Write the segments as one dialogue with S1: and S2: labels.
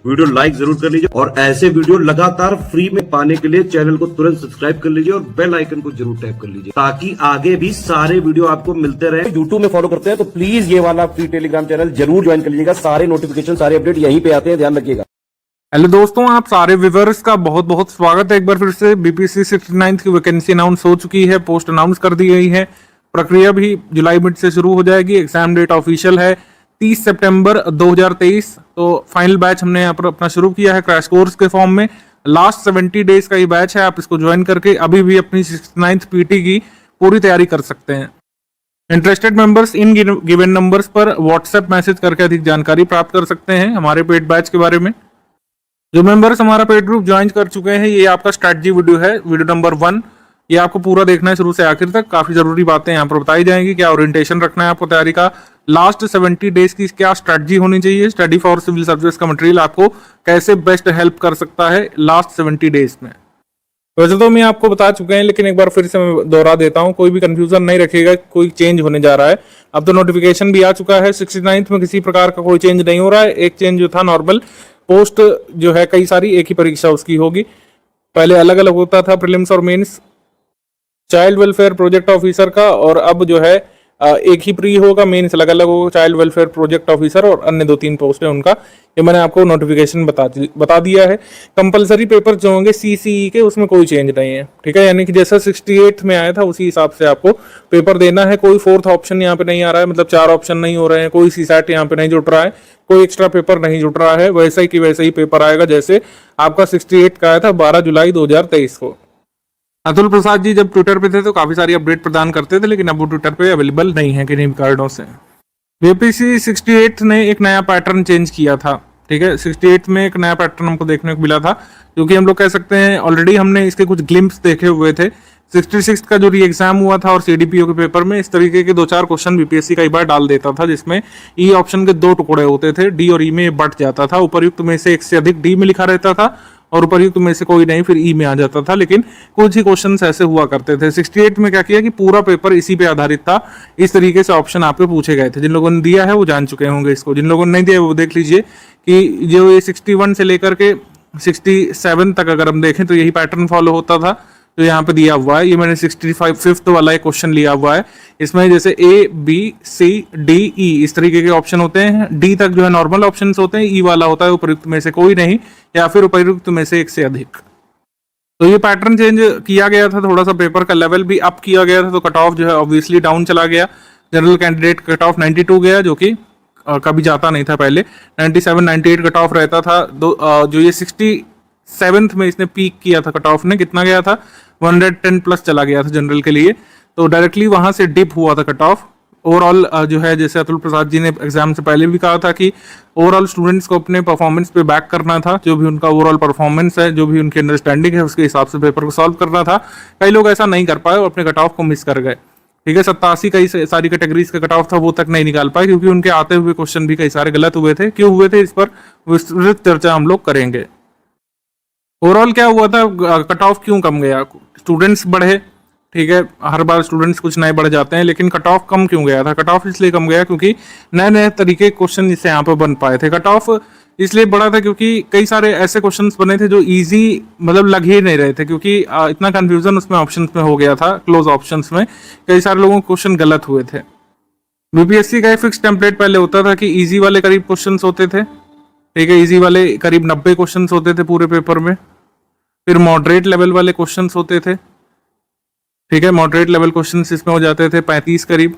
S1: Video like जरूर कर लीजिए और ऐसे वीडियो लगातार फ्री में पाने के लिए चैनल को तुरंत सब्सक्राइब कर लीजिए और बेल आइकन को जरूर टैप कर लीजिए ताकि आगे भी सारे वीडियो आपको मिलते रहे। यूट्यूब में फॉलो करते हैं तो प्लीज ये वाला फ्री टेलीग्राम चैनल जरूर ज्वाइन कर लीजिएगा। सारे नोटिफिकेशन सारे अपडेट यहीं पे आते हैं, ध्यान रखिएगा।
S2: हेलो दोस्तों, आप सारे व्यूअर्स का बहुत बहुत स्वागत है एक बार फिर से। बीपीएससी 69 की वैकेंसी अनाउंस हो चुकी है, पोस्ट अनाउंस कर दी गई है। प्रक्रिया भी जुलाई मिड से शुरू हो जाएगी। एग्जाम डेट ऑफिशियल है 30 सितंबर 2023। तो फाइनल बैच हमने यहाँ पर अपना शुरू किया है क्रैश कोर्स के फॉर्म में। लास्ट 70 डेज का ये बैच है। आप इसको ज्वाइन करके अभी भी अपनी 69th पीटी की पूरी तैयारी कर सकते हैं। Interested members in given numbers पर व्हाट्सएप मैसेज करके अधिक जानकारी प्राप्त कर सकते हैं हमारे पेड बैच के बारे में। जो मेंबर्स हमारा पेड ग्रुप ज्वाइन कर चुके हैं, ये आपका स्ट्रैटेजी वीडियो है, वीडियो नंबर 1। ये आपको पूरा देखना है शुरू से आखिर तक। काफी जरूरी बातें यहाँ पर बताई जाएंगी। क्या ओरिएंटेशन रखना है आपको तैयारी का, लास्ट 70 डेज की क्या स्ट्रैटेजी होनी चाहिए, स्टडी फॉर सिविल सर्विस का मटेरियल आपको कैसे बेस्ट हेल्प कर सकता है लास्ट 70 डेज में। वैसे तो मैं आपको बता चुके हैं, लेकिन एक बार फिर से मैं दोहरा देता हूँ, कोई भी कंफ्यूजन नहीं रखिएगा। कोई चेंज होने जा रहा है। अब तो नोटिफिकेशन भी आ चुका है। 69th में किसी प्रकार का कोई चेंज नहीं हो रहा है। एक चेंज जो था, नॉर्मल पोस्ट जो है कई सारी एक ही परीक्षा उसकी होगी। पहले अलग अलग होता था प्रीलिम्स और mains child welfare project officer का, और अब जो है एक ही प्री होगा, मेंस अलग अलग होगा। चाइल्ड वेलफेयर प्रोजेक्ट ऑफिसर और अन्य 2-3 पोस्ट है उनका, ये मैंने आपको नोटिफिकेशन बता दिया है। कंपलसरी पेपर जो होंगे सीसीई के, उसमें कोई चेंज नहीं है, ठीक है। यानी कि जैसा 68 में आया था उसी हिसाब से आपको पेपर देना है। कोई फोर्थ ऑप्शन यहाँ पे नहीं आ रहा है, मतलब 4 ऑप्शन नहीं हो रहे हैं। कोई सीसैट यहाँ पे नहीं जुट रहा है, कोई एक्स्ट्रा पेपर नहीं जुट रहा है। वैसा ही कि वैसे ही पेपर आएगा जैसे आपका 68 का आया था 12 जुलाई 2023 को। अतुल प्रसाद जी जब ट्विटर पे थे तो काफी सारी अपडेट प्रदान करते थे, लेकिन अब वो ट्विटर पे अवेलेबल नहीं है किन्हीं कारणों से। बीपीएससी 68 ने एक नया पैटर्न चेंज किया था, ठीक है। 68 में एक नया पैटर्न हमको देखने को मिला था, क्योंकि हम लोग कह सकते हैं ऑलरेडी हमने इसके कुछ ग्लिम्स देखे हुए थे। 66 का जो री एग्जाम हुआ था और सीडीपीओ के पेपर में इस तरीके के 2-4 क्वेश्चन बीपीएससी कई बार डाल देता था, जिसमें ई ऑप्शन के 2 टुकड़े होते थे, डी और ई में बट जाता था। उपर्युक्त में से एक से अधिक डी में लिखा रहता था और उपर्युक्त में से कोई नहीं, फिर ई में आ जाता था। लेकिन कुछ ही क्वेश्चंस ऐसे हुआ करते थे। 68 में क्या किया कि पूरा पेपर इसी पे आधारित था। इस तरीके से ऑप्शन आपके पूछे गए थे। जिन लोगों ने दिया है वो जान चुके होंगे इसको, जिन लोगों ने नहीं दिया वो देख लीजिए कि जो ये 61 से लेकर के 67 तक अगर हम देखें तो यही पैटर्न फॉलो होता था जो यहाँ पे दिया हुआ है। ये मैंने 65th वाला एक क्वेश्चन लिया हुआ है। इसमें जैसे A B C D E इस तरीके के ऑप्शन होते हैं। डी तक जो है नॉर्मल ऑप्शंस होते हैं, ई वाला होता है उपर्युक्त में से कोई नहीं या फिर उपर्युक्त में से एक से अधिक। तो ये पैटर्न चेंज किया गया था, थोड़ा सा पेपर का लेवल भी अप किया गया था, तो कट ऑफ जो है ऑब्वियसली डाउन चला गया। जनरल कैंडिडेट कट ऑफ 92 गया, जो कि कभी जाता नहीं था पहले। 97 98 कट ऑफ रहता था। जो ये 67th में इसने पीक किया था, कट ऑफ ने कितना गया था 110 प्लस चला गया था जनरल के लिए। तो डायरेक्टली वहां से डिप हुआ था कट ऑफ। ओवरऑल जो है, जैसे अतुल प्रसाद जी ने एग्जाम से पहले भी कहा था कि ओवरऑल स्टूडेंट्स को अपने परफॉर्मेंस पे बैक करना था। जो भी उनका ओवरऑल परफॉर्मेंस है, जो भी उनकी अंडरस्टैंडिंग है, उसके हिसाब से पेपर को सॉल्व करना था। कई लोग ऐसा नहीं कर पाए और अपने कट ऑफ को मिस कर गए, ठीक है। 87 कई सारी कैटेगरीज का कट ऑफ था, वो तक नहीं निकाल पाए क्योंकि उनके आते हुए क्वेश्चन भी कई सारे गलत हुए थे। क्यों हुए थे इस पर विस्तृत चर्चा हम लोग करेंगे। ओवरऑल क्या हुआ था, कट ऑफ क्यों कम गया, स्टूडेंट्स बढ़े, ठीक है। हर बार स्टूडेंट्स कुछ नए बढ़ जाते हैं, लेकिन कट ऑफ कम क्यों गया था। कट ऑफ इसलिए कम गया क्योंकि नए नए तरीके के क्वेश्चन इससे यहाँ पर बन पाए थे। कट ऑफ इसलिए बढ़ा था क्योंकि कई सारे ऐसे क्वेश्चंस बने थे जो इजी मतलब लग ही नहीं रहे थे, क्योंकि इतना कंफ्यूजन उसमें ऑप्शंस में हो गया था। क्लोज ऑप्शंस में कई सारे लोगों के क्वेश्चन गलत हुए थे। बीपीएससी का फिक्स टेम्पलेट पहले होता था कि इजी वाले करीब क्वेश्चन होते थे, ठीक है। इजी वाले करीब 90 क्वेश्चन होते थे पूरे पेपर में। फिर मॉडरेट लेवल वाले क्वेश्चंस होते थे, ठीक है। मॉडरेट लेवल क्वेश्चंस इसमें हो जाते थे 35 करीब,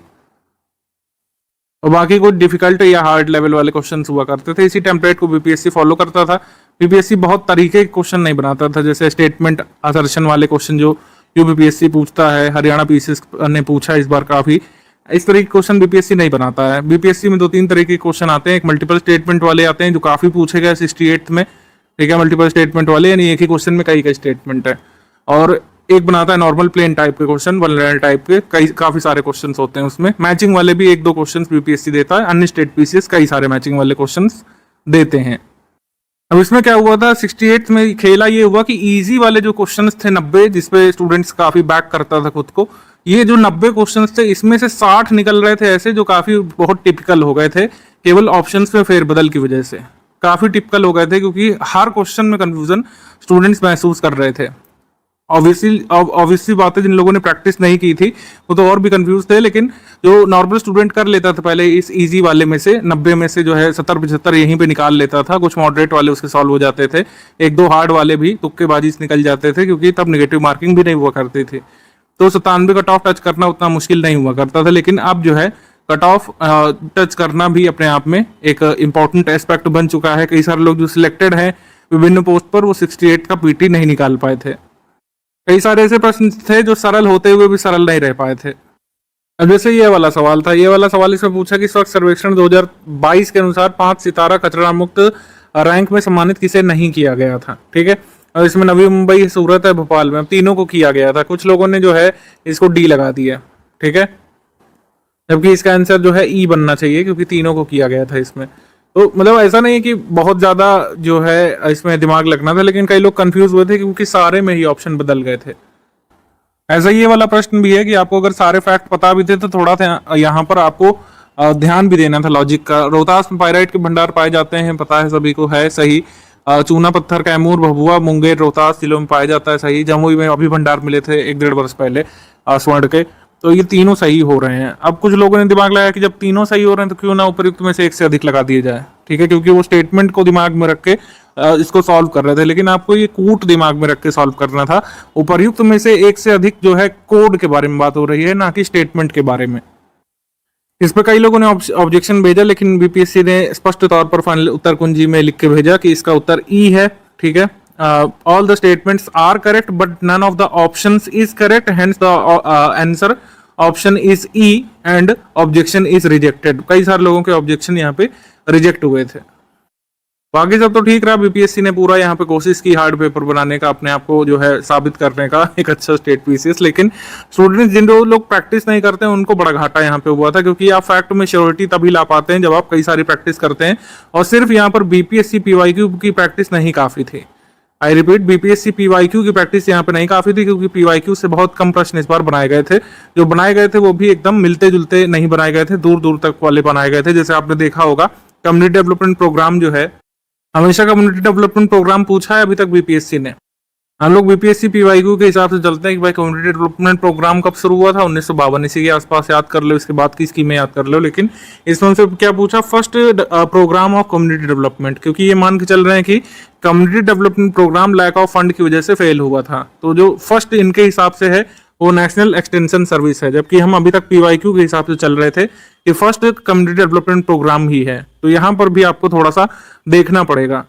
S2: और बाकी कुछ डिफिकल्ट या हार्ड लेवल वाले क्वेश्चंस हुआ करते थे। इसी टेम्पलेट को बीपीएससी फॉलो करता था। बीपीएससी बहुत तरीके के क्वेश्चन नहीं बनाता था, जैसे स्टेटमेंट असर्शन वाले क्वेश्चन जो यूपीपीएससी पूछता है, हरियाणा पीसीएस ने पूछा इस बार काफी। इस तरह के क्वेश्चन बीपीएससी नहीं बनाता है। बीपीएससी में 2-3 तरह के क्वेश्चन आते हैं। एक मल्टीपल स्टेटमेंट वाले आते हैं जो काफी पूछे गए 68 में, ठीक है। मल्टीपल स्टेटमेंट वाले यानी एक ही क्वेश्चन में कई स्टेटमेंट है। और एक बनाता है नॉर्मल प्लेन टाइप के क्वेश्चन, वल्नरेबल टाइप के, काफी सारे क्वेश्चंस होते हैं उसमें। मैचिंग वाले भी 1-2 क्वेश्चंस बीपीएससी देता है। अन्य स्टेट पीसीएस कई सारे मैचिंग वाले क्वेश्चंस देते हैं। अब इसमें क्या हुआ था, 68 में खेला ये हुआ कि इजी वाले जो क्वेश्चंस थे 90, जिसपे स्टूडेंट्स काफी बैक करता था खुद को, ये जो 90 क्वेश्चंस थे इसमें से 60 निकल रहे थे ऐसे जो काफी बहुत टिपिकल हो गए थे, केवल ऑप्शंस में फेरबदल की वजह से। काफी टिपिकल हो गए थे, क्योंकि हर क्वेश्चन में कंफ्यूजन स्टूडेंट्स महसूस कर रहे थे। ऑब्वियसली बात है, जिन लोगों ने प्रैक्टिस नहीं की थी वो तो और भी कंफ्यूज थे, लेकिन जो नॉर्मल स्टूडेंट कर लेता था पहले इस इजी वाले में से 90 में से जो है 70-75 यहीं पे निकाल लेता था। कुछ मॉडरेट वाले उसके सॉल्व हो जाते थे, एक दो हार्ड वाले भी तुक्केबाजी से निकल जाते थे, क्योंकि तब नेगेटिव मार्किंग भी नहीं हुआ करती थी। तो 97 कट ऑफ टच करना उतना मुश्किल नहीं हुआ करता था। लेकिन अब जो है कट ऑफ टच करना भी अपने आप में एक इंपॉर्टेंट एस्पेक्ट बन चुका है। कई सारे लोग जो सिलेक्टेड हैं विभिन्न पोस्ट पर, वो 68 का पीटी नहीं निकाल पाए थे। कई सारे ऐसे प्रश्न थे जो सरल होते हुए भी सरल नहीं रह पाए थे। अब जैसे ये वाला सवाल था, ये वाला सवाल इसमें पूछा कि स्वच्छ सर्वेक्षण 2022 के अनुसार 5 सितारा कचरा मुक्त रैंक में सम्मानित किसे नहीं किया गया था। ठीक है, और इसमें नवी मुंबई, सूरत है, भोपाल में, तीनों को किया गया था। कुछ लोगों ने जो है इसको डी लगा दिया। ठीक है, जबकि इसका आंसर जो है ई बनना चाहिए, क्योंकि तीनों को किया गया था इसमें। तो मतलब ऐसा नहीं है कि बहुत ज्यादा जो है इसमें दिमाग लगना था, लेकिन कई लोग कंफ्यूज हुए थे क्योंकि सारे में ही ऑप्शन बदल गए थे। ऐसा ये वाला प्रश्न भी है कि आपको अगर सारे फैक्ट पता भी थे तो थोड़ा सा यहाँ पर आपको ध्यान भी देना था लॉजिक का। रोहतास में पाइराइट के भंडार पाए जाते हैं, पता है सभी को, है सही। चूना पत्थर कैमूर, भभुआ, मुंगेर, रोहतास जिलों में पाया जाता है, सही। जमुई में अभी भंडार मिले थे 1-1.5 वर्ष पहले स्वर्ण के। तो ये तीनों सही हो रहे हैं। अब कुछ लोगों ने दिमाग लगाया कि जब तीनों सही हो रहे हैं तो क्यों ना उपयुक्त में से एक से अधिक लगा दिए जाए। ठीक है, क्योंकि वो स्टेटमेंट को दिमाग में रख के इसको सॉल्व कर रहे थे, लेकिन आपको ये कूट दिमाग में रख के सॉल्व करना था। उपर्युक्त में से एक से अधिक जो है कोड के बारे में बात हो रही है, ना कि स्टेटमेंट के बारे में। इस पर कई लोगों ने ऑब्जेक्शन भेजा, लेकिन बीपीएससी ने स्पष्ट तौर पर फाइनल उत्तर कुंजी में लिख के भेजा कि इसका उत्तर ई है। ठीक है, all the statements are correct but none of the options is correct, hence the answer option is E and objection is rejected। कई सारे लोगों के ऑब्जेक्शन यहाँ पे रिजेक्ट हुए थे। बाकी सब तो ठीक रहा। बीपीएससी ने पूरा यहाँ पे कोशिश की हार्ड पेपर बनाने का, अपने आप को जो है साबित करने का, एक अच्छा स्टेट पीसीएस। लेकिन स्टूडेंट्स जिन लोग प्रैक्टिस नहीं करते हैं उनको बड़ा घाटा यहाँ पे हुआ था, क्योंकि आप फैक्ट में श्योरिटी तभी ला पाते हैं जब आप कई सारी प्रैक्टिस करते हैं, और सिर्फ यहाँ पर बीपीएससी पीवाईक्यू की प्रैक्टिस नहीं काफी थी। आई रिपीट, बीपीएससी पीवाईक्यू की प्रैक्टिस यहाँ पे नहीं काफी थी, क्योंकि पीवाईक्यू से बहुत कम प्रश्न इस बार बनाए गए थे। जो बनाए गए थे वो भी एकदम मिलते जुलते नहीं बनाए गए थे, दूर दूर तक वाले बनाए गए थे। जैसे आपने देखा होगा कम्युनिटी डेवलपमेंट प्रोग्राम जो है, हमेशा कम्युनिटी डेवलपमेंट प्रोग्राम पूछा है अभी तक बीपीएससी ने। हम लोग बीपीएससी पीवाईक्यू के हिसाब से चलते हैं कि भाई कम्युनिटी डेवलपमेंट प्रोग्राम कब शुरू हुआ था, 1952 इसी के आसपास याद कर लो, इसके बाद की स्कीमें याद कर लो। लेकिन इसमें से क्या पूछा, first programme of community development, क्योंकि ये मान के चल रहे हैं कि community development programme lack of fund की वजह से फेल हुआ था। तो जो फर्स्ट इनके हिसाब से है वो नेशनल एक्सटेंशन सर्विस है, जबकि हम अभी तक पीवाईक्यू के हिसाब से चल रहे थे कि फर्स्ट कम्युनिटी डेवलपमेंट प्रोग्राम ही है। तो यहाँ पर भी आपको थोड़ा सा देखना पड़ेगा।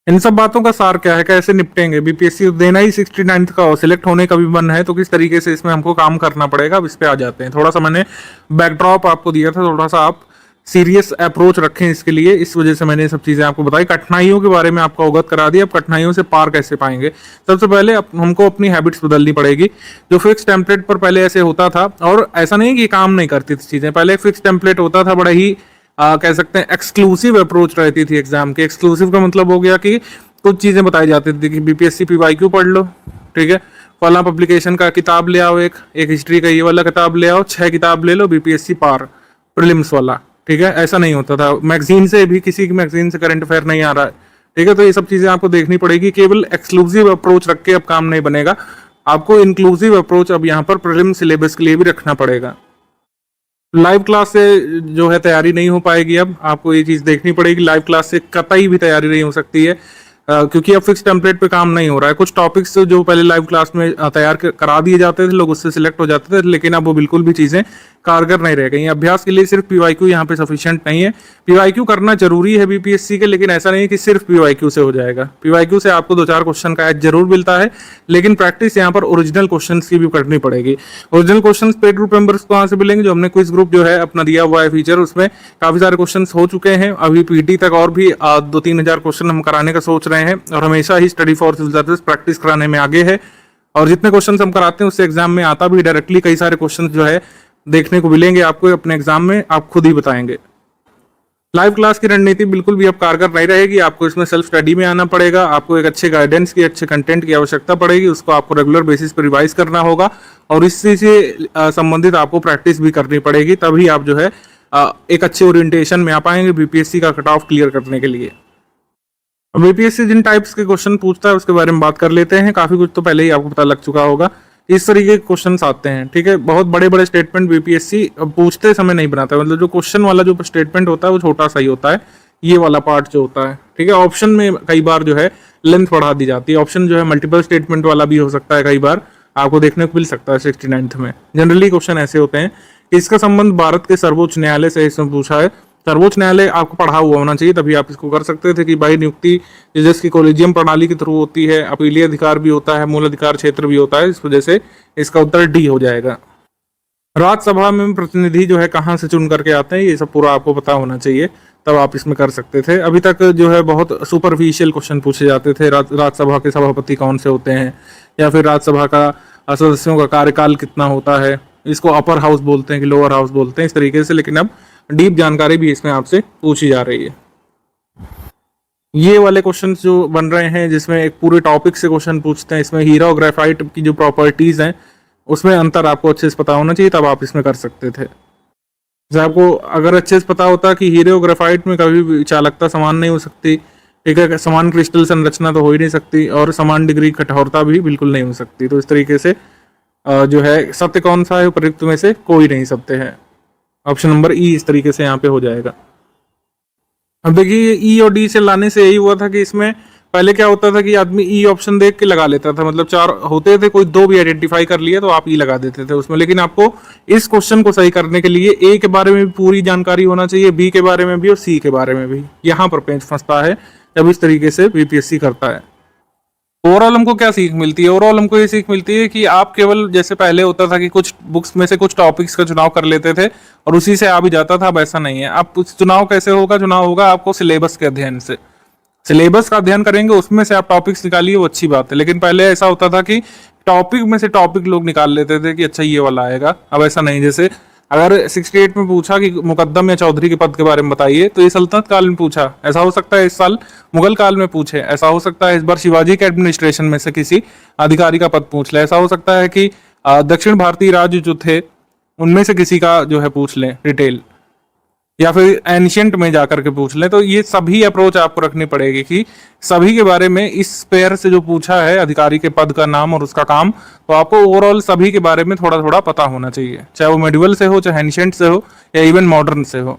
S2: इन सब बातों का सार क्या है, कैसे निपटेंगे। बीपीएससी देना ही 69 का, सिलेक्ट होने का भी मन है, तो किस तरीके से इसमें हमको काम करना पड़ेगा, अब इस पे आ जाते हैं। थोड़ा सा मैंने बैकड्रॉप आपको दिया था, थोड़ा सा आप सीरियस अप्रोच रखें इसके लिए, इस वजह से मैंने सब चीजें आपको बताई। कठिनाइयों के बारे में आपको अवगत करा दिया। अब कठिनाइयों से पार कैसे पाएंगे, सबसे पहले हमको अपनी हैबिट्स बदलनी पड़ेगी। जो फिक्स टेम्पलेट पर पहले ऐसे होता था, और ऐसा नहीं कि काम नहीं करती थी चीजें, पहले फिक्स टेम्पलेट होता था, बड़ा ही कह सकते हैं एक्सक्लूसिव अप्रोच रहती थी एग्जाम के। एक्सक्लूसिव का मतलब हो गया कि कुछ चीजें बताई जाती थी कि बीपीएससी पीवाईक्यू पढ़ लो, ठीक है, फला पब्लिकेशन का किताब ले आओ, एक हिस्ट्री का ये वाला किताब ले आओ, 6 किताब ले लो, बीपीएससी पार प्रीलिम्स वाला। ठीक है, ऐसा नहीं होता था। मैगजीन से भी, किसी की मैगजीन से करंट अफेयर नहीं आ रहा है। ठीक है, तो ये सब चीजें आपको देखनी पड़ेगी। केवल एक्सक्लूसिव अप्रोच रख के अब काम नहीं बनेगा, आपको इंक्लूसिव अप्रोच अब यहाँ पर प्रीलिम सिलेबस के लिए भी रखना पड़ेगा। लाइव क्लास से जो है तैयारी नहीं हो पाएगी। अब आपको ये चीज देखनी पड़ेगी, लाइव क्लास से कतई भी तैयारी नहीं हो सकती है, क्योंकि अब फिक्स टेम्पलेट पे काम नहीं हो रहा है। कुछ टॉपिक्स जो पहले लाइव क्लास में तैयार करा दिए जाते थे, लोग उससे सिलेक्ट हो जाते थे, लेकिन अब वो बिल्कुल भी चीजें कारगर नहीं रह गई। अभ्यास के लिए सिर्फ पीवाईक्यू यहाँ पे सफिशिएंट नहीं है। पीवाईक्यू करना जरूरी है बीपीएससी के, लेकिन ऐसा नहीं कि सिर्फ पीवाईक्यू से हो जाएगा। पीवाईक्यू से आपको 2-4 क्वेश्चन का एज जरूर मिलता है, लेकिन प्रैक्टिस यहाँ पर ओरिजिनल क्वेश्चन की भी करनी पड़ेगी। Original question paid group members कहाँ से मिलेंगे, जो हमने क्विज ग्रुप जो है अपना दिया हुआ है फीचर, उसमें काफी सारे क्वेश्चन हो चुके हैं। अभी पीटी तक और भी 2-3 हजार क्वेश्चन हम कराने का सोच रहे हैं, और हमेशा ही study for civil service practice कराने में आगे है। और जितने क्वेश्चन हम कराते हैं उससे एग्जाम में आता भी डायरेक्टली कई सारे क्वेश्चन जो है देखने को मिलेंगे आपको अपने एग्जाम में, आप खुद ही बताएंगे। लाइव क्लास की रणनीति बिल्कुल भी अब कारगर नहीं रहेगी, आपको इसमें सेल्फ स्टडी में आना पड़ेगा। आपको एक अच्छे गाइडेंस की, अच्छे कंटेंट की आवश्यकता पड़ेगी, उसको आपको रेगुलर बेसिस पर रिवाइज करना होगा, और इससे संबंधित आपको प्रैक्टिस भी करनी पड़ेगी। तभी आप जो है एक अच्छे ओरिएंटेशन में आ पाएंगे बीपीएससी का कट ऑफ क्लियर करने के लिए। बीपीएससी जिन टाइप्स के क्वेश्चन पूछता है उसके बारे में बात कर लेते हैं। काफी कुछ तो पहले ही आपको पता लग चुका होगा। इस तरीके के क्वेश्चन आते हैं, ठीक है। बहुत बड़े बड़े स्टेटमेंट बीपीएससी पूछते समय नहीं बनाता, मतलब जो क्वेश्चन वाला जो स्टेटमेंट होता है वो छोटा सा ही होता है, ये वाला पार्ट जो होता है, ठीक है। ऑप्शन में कई बार जो है लेंथ बढ़ा दी जाती है, ऑप्शन जो है मल्टीपल स्टेटमेंट वाला भी हो सकता है, कई बार आपको देखने को मिल सकता है 69th में। जनरली क्वेश्चन ऐसे होते हैं कि इसका संबंध भारत के सर्वोच्च न्यायालय से इसमें पूछा है। सर्वोच्च न्यायालय आपको पढ़ा हुआ होना चाहिए, तभी आप इसको कर सकते थे कि भाई नियुक्ति जजेस की कोलिजियम प्रणाली के थ्रू होती है, अपीलीय अधिकार भी होता है, मूल अधिकार क्षेत्र भी होता है, इस वजह से इसका उत्तर डी हो जाएगा। राज्यसभा में प्रतिनिधि जो है कहाँ से चुन करके आते हैं, ये सब पूरा आपको पता होना चाहिए, तब आप इसमें कर सकते थे। अभी तक जो है बहुत सुपरफिशियल क्वेश्चन पूछे जाते थे, राज्यसभा के सभापति कौन से होते हैं, या फिर राज्यसभा का सदस्यों का कार्यकाल कितना होता है, इसको अपर हाउस बोलते हैं कि लोअर हाउस बोलते हैं, इस तरीके से। लेकिन अब डीप जानकारी भी इसमें आपसे पूछी जा रही है। ये वाले क्वेश्चंस जो बन रहे हैं जिसमें एक पूरे टॉपिक से क्वेश्चन पूछते हैं, इसमें हीरा और ग्रेफाइट की जो प्रॉपर्टीज हैं उसमें अंतर आपको अच्छे से पता होना चाहिए, तब आप इसमें कर सकते थे। जैसे आपको अगर अच्छे से पता होता कि हीरे और ग्रेफाइट में कभी भी चालकता समान नहीं हो सकती, ठीक है, समान क्रिस्टल संरचना तो हो ही नहीं सकती, और समान डिग्री कठोरता भी बिल्कुल नहीं हो सकती। तो इस तरीके से जो है सत्य कौन सा है उपयुक्त में से कोई नहीं सत्य है। ऑप्शन नंबर ई इस तरीके से यहाँ पे हो जाएगा। अब देखिए ई और डी से लाने से यही हुआ था कि इसमें पहले क्या होता था कि आदमी ई ऑप्शन देख के लगा लेता था, मतलब 4 होते थे, कोई 2 भी आइडेंटिफाई कर लिया तो आप ई लगा देते थे उसमें। लेकिन आपको इस क्वेश्चन को सही करने के लिए ए के बारे में भी पूरी जानकारी होना चाहिए, बी के बारे में भी और सी के बारे में भी। यहाँ पर पेंच फंसता है जब इस तरीके से बीपीएससी करता है। ओवरऑल हमको क्या सीख मिलती है? ओवरऑल हमको ये सीख मिलती है कि आप केवल, जैसे पहले होता था कि कुछ बुक्स में से कुछ टॉपिक्स का चुनाव कर लेते थे और उसी से आ भी जाता था, अब ऐसा नहीं है। आप चुनाव कैसे होगा? चुनाव होगा आपको सिलेबस के अध्ययन से। सिलेबस का अध्ययन करेंगे, उसमें से आप टॉपिक्स निकालिए, वो अच्छी बात है। लेकिन पहले ऐसा होता था कि टॉपिक में से टॉपिक लोग निकाल लेते थे कि अच्छा ये वाला आएगा, अब ऐसा नहीं। जैसे अगर 68 में पूछा कि मुकद्दम या चौधरी के पद के बारे में बताइए, तो ये सल्तनत काल में पूछा, ऐसा हो सकता है इस साल मुगल काल में पूछे, ऐसा हो सकता है इस बार शिवाजी के एडमिनिस्ट्रेशन में से किसी अधिकारी का पद पूछ ले, ऐसा हो सकता है कि दक्षिण भारतीय राज्य जो थे उनमें से किसी का जो है पूछ लें डिटेल, या फिर एंशियंट में जाकर के पूछ लें। तो ये सभी अप्रोच आपको रखनी पड़ेगी कि सभी के बारे में इस पेयर से जो पूछा है अधिकारी के पद का नाम और उसका काम, तो आपको ओवरऑल सभी के बारे में थोड़ा थोड़ा पता होना चाहिए, चाहे वो मेडिवल से हो, चाहे एंशियंट से हो, या इवन मॉडर्न से हो।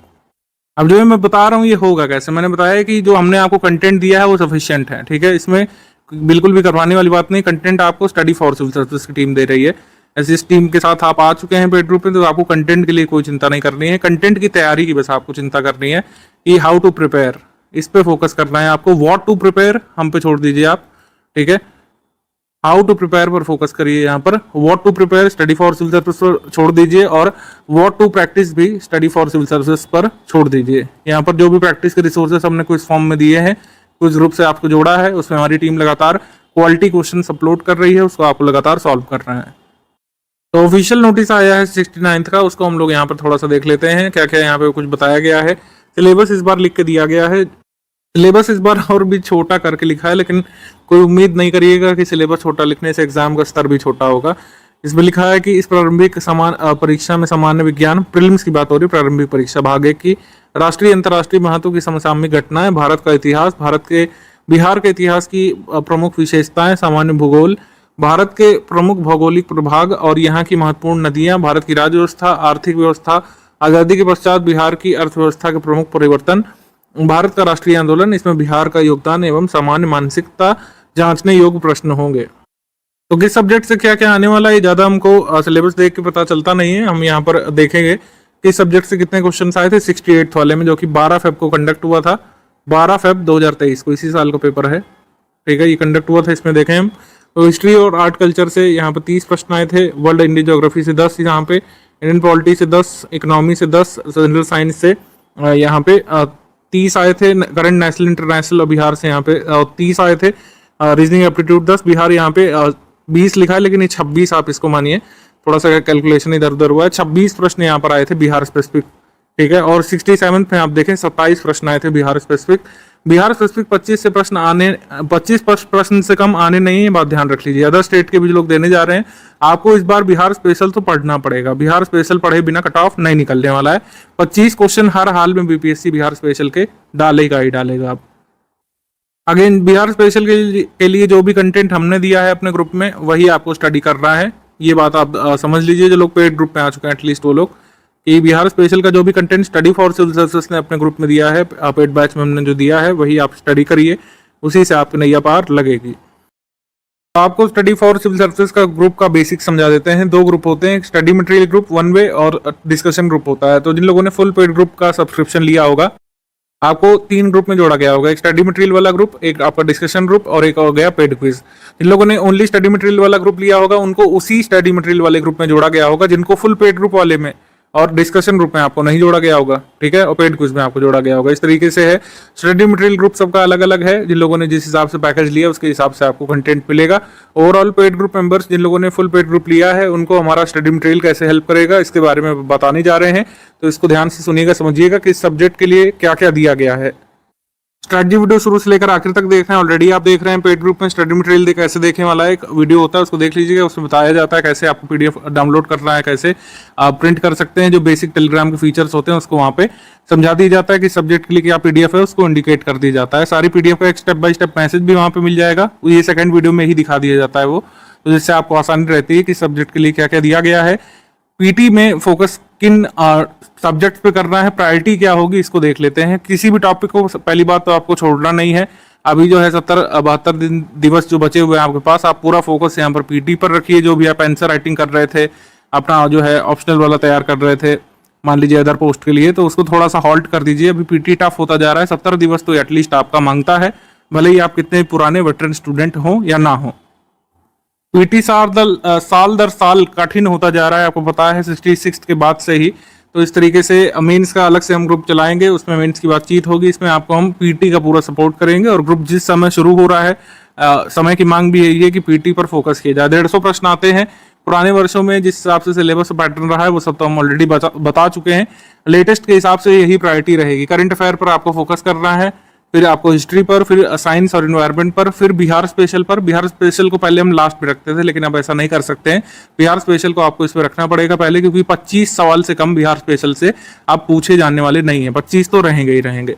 S2: अब जो मैं बता रहा हूँ ये होगा कैसे, मैंने बताया कि जो हमने आपको कंटेंट दिया है वो सफिशियंट है, ठीक है। इसमें बिल्कुल भी करवाने वाली बात नहीं। कंटेंट आपको स्टडी फॉर सिविल सर्विस की टीम दे रही है। ऐसे इस टीम के साथ आप आ चुके हैं पेड ग्रुप में, तो आपको कंटेंट के लिए कोई चिंता नहीं करनी है। कंटेंट की तैयारी की बस आपको चिंता करनी है कि हाउ टू प्रिपेयर, इस पे फोकस करना है आपको। व्हाट टू प्रिपेयर हम पे छोड़ दीजिए आप, ठीक है। हाउ टू प्रिपेयर पर फोकस करिए यहाँ पर। What to prepare study for civil service पर छोड़ दीजिए, और व्हाट टू प्रैक्टिस भी स्टडी फॉर सिविल सर्विस पर छोड़ दीजिए। यहाँ पर जो भी प्रैक्टिस के रिसोर्सेस हमने कुछ फॉर्म में दिए हैं, कुछ ग्रुप से आपको जोड़ा है, उसमें हमारी टीम लगातार क्वालिटी क्वेश्चन अपलोड कर रही है, उसको आपको लगातार सॉल्व करना है। तो ऑफिशियल नोटिस आया है 69th का, उसको हम लोग यहाँ पर थोड़ा सा देख लेते हैं क्या क्या यहाँ पे कुछ बताया गया है। सिलेबस इस बार लिख के दिया गया है। सिलेबस इस बार और भी छोटा करके लिखा है, लेकिन कोई उम्मीद नहीं करिएगा कि सिलेबस छोटा लिखने से एग्जाम का स्तर भी छोटा होगा। इसमें लिखा है कि इस प्रारंभिक परीक्षा में सामान्य विज्ञान प्रीलिम्स की बात हो रही है, प्रारंभिक परीक्षा भाग 1 की राष्ट्रीय अंतर्राष्ट्रीय महत्व की समसामयिक घटनाएं, भारत का इतिहास, बिहार के इतिहास की प्रमुख विशेषताएं, सामान्य भूगोल, भारत के प्रमुख भौगोलिक प्रभाग और यहाँ की महत्वपूर्ण नदियां, भारत की राज्य व्यवस्था, आर्थिक व्यवस्था, आजादी के पश्चात बिहार की अर्थव्यवस्था के प्रमुख परिवर्तन, भारत का राष्ट्रीय आंदोलन, इसमें बिहार का योगदान एवं सामान्य मानसिकता जांचने योग्य प्रश्न होंगे। तो किस सब्जेक्ट से क्या क्या आने वाला है, ज्यादा हमको सिलेबस देख के पता चलता नहीं है। हम यहाँ पर देखेंगे किस सब्जेक्ट से कितने क्वेश्चन आए थे 68 वाले में, जो कि 12 फेब को कंडक्ट हुआ था। 12 फेब 2023 को, इसी साल का पेपर है, ठीक है। ये कंडक्ट हुआ था, इसमें देखें हम तो हिस्ट्री और आर्ट कल्चर से यहाँ पे 30 प्रश्न आए थे, वर्ल्ड इंडियन ज्योग्राफी से 10, यहाँ पे इंडियन पॉलिटी से 10, इकोनॉमी से 10, जनरल साइंस से यहाँ पे 30 आए थे, करंट नेशनल इंटरनेशनल और बिहार से यहाँ पे 30 आए थे, रीजनिंग एप्टीट्यूड 10, बिहार यहाँ पे 20 लिखा है, लेकिन ये 26 आप इसको मानिए, थोड़ा सा कैलकुलेशन इधर उधर हुआ है। 26 प्रश्न यहाँ पर आए थे बिहार स्पेसिफिक, ठीक है। और 67 में आप देखें 27 प्रश्न आए थे बिहार स्पेसिफिक। 25 से प्रश्न आने, 25 प्रश्न से कम आने नहीं है, बात ध्यान रख लीजिए। अदर स्टेट के भी लोग देने जा रहे हैं, आपको इस बार बिहार स्पेशल तो पढ़ना पड़ेगा। बिहार स्पेशल पढ़े बिना कट ऑफ नहीं निकलने वाला है। 25 क्वेश्चन हर हाल में बीपीएससी बिहार स्पेशल के डालेगा ही डालेगा। आप अगेन बिहार स्पेशल के लिए जो भी कंटेंट हमने दिया है अपने ग्रुप में वही आपको स्टडी करना है। ये बात आप समझ लीजिए, जो लोग पेड ग्रुप में आ चुके हैं एटलीस्ट वो लोग, कि बिहार स्पेशल का जो भी content study for civil services ने अपने ग्रुप में दिया है, पेड बैच में हमने जो दिया है वही आप स्टडी करिए, उसी से आपकी नैया पार लगेगी। तो आपको स्टडी फॉर सिविल सर्विसेज का ग्रुप का बेसिक समझा देते हैं। 2 ग्रुप होते हैं, study material group one way और डिस्कशन ग्रुप होता है। तो जिन लोगों ने फुल पेड ग्रुप का सब्सक्रिप्शन लिया होगा, आपको 3 ग्रुप में जोड़ा गया होगा, एक स्टडी मटेरियल वाला ग्रुप, एक आपका डिस्कशन ग्रुप और एक हो गया पेड क्विज। जिन लोगों ने ओनली स्टडी मटेरियल वाला ग्रुप लिया होगा उनको उसी स्टडी मटेरियल वाले ग्रुप में जोड़ा गया होगा। जिनको फुल पेड ग्रुप वाले में और डिस्कशन ग्रुप में आपको नहीं जोड़ा गया होगा, ठीक है, और पेड क्विज में आपको जोड़ा गया होगा। इस तरीके से है। स्टडी मटेरियल ग्रुप सबका अलग अलग है। जिन लोगों ने जिस हिसाब से पैकेज लिया उसके हिसाब से आपको कंटेंट मिलेगा। ओवरऑल पेड ग्रुप मेंबर्स जिन लोगों ने फुल पेड ग्रुप लिया है उनको हमारा स्टडी मटेरियल कैसे हेल्प करेगा इसके बारे में बताने जा रहे हैं। तो इसको ध्यान से सुनिएगा, समझिएगा कि इस सब्जेक्ट के लिए क्या क्या दिया गया है। स्ट्रैटेजी वीडियो शुरू से लेकर आखिर तक देख रहे हैं। ऑलरेडी आप देख रहे हैं पेड ग्रुप में स्टडी मटेरियल कैसे देखने वाला एक वीडियो होता है, उसको देख लीजिएगा। उसमें बताया जाता है कैसे आपको पीडीएफ डाउनलोड करना है, कैसे आप प्रिंट कर सकते हैं। जो बेसिक टेलीग्राम के फीचर्स होते हैं उसको वहाँ पे समझा दिया जाता है कि सब्जेक्ट के लिए क्या पीडीएफ है, उसको इंडिकेट कर दिया जाता है। सारी पीडीएफ का एक स्टेप बाय स्टेप मैसेज भी वहाँ पे मिल जाएगा। ये सेकंड वीडियो में ही दिखा दिया जाता है वो, तो जिससे आपको आसानी रहती है कि सब्जेक्ट के लिए क्या क्या दिया गया है, पीटी में फोकस किन सब्जेक्ट पे करना है, प्रायोरिटी क्या होगी, इसको देख लेते हैं। किसी भी टॉपिक को पहली बात तो आपको छोड़ना नहीं है। अभी जो है 70-72 दिवस जो बचे हुए हैं आपके पास, आप पूरा फोकस यहाँ पर पीटी पर रखिए। जो भी आप आंसर राइटिंग कर रहे थे, अपना जो है ऑप्शनल वाला तैयार कर रहे थे मान लीजिए अदर पोस्ट के लिए, तो उसको थोड़ा सा हॉल्ट कर दीजिए। अभी पीटी टफ होता जा रहा है। 70 दिवस तो एटलीस्ट आपका मांगता है, भले ही आप कितने पुराने वेटरन स्टूडेंट हो या ना हो। पीटी साल दर साल कठिन होता जा रहा है, आपको पता है 66 के बाद से ही। तो इस तरीके से मेंस का अलग से हम ग्रुप चलाएंगे, उसमें मेंस की बातचीत होगी। इसमें आपको हम पीटी का पूरा सपोर्ट करेंगे। और ग्रुप जिस समय शुरू हो रहा है, समय की मांग भी यही है कि पीटी पर फोकस किया जाए। 150 प्रश्न आते हैं। पुराने वर्षों में जिस हिसाब से सिलेबस पैटर्न रहा है वो सब तो हम ऑलरेडी बता चुके हैं। लेटेस्ट के हिसाब से यही प्रायोरिटी रहेगी। करंट अफेयर पर आपको फोकस करना है, फिर आपको हिस्ट्री पर, फिर साइंस और इन्वायरमेंट पर, फिर बिहार स्पेशल पर। बिहार स्पेशल को पहले हम लास्ट में रखते थे, लेकिन अब ऐसा नहीं कर सकते हैं। बिहार स्पेशल को आपको इसमें रखना पड़ेगा पहले, क्योंकि 25 सवाल से कम बिहार स्पेशल से आप पूछे जाने वाले नहीं है। 25 तो रहेंगे ही रहेंगे।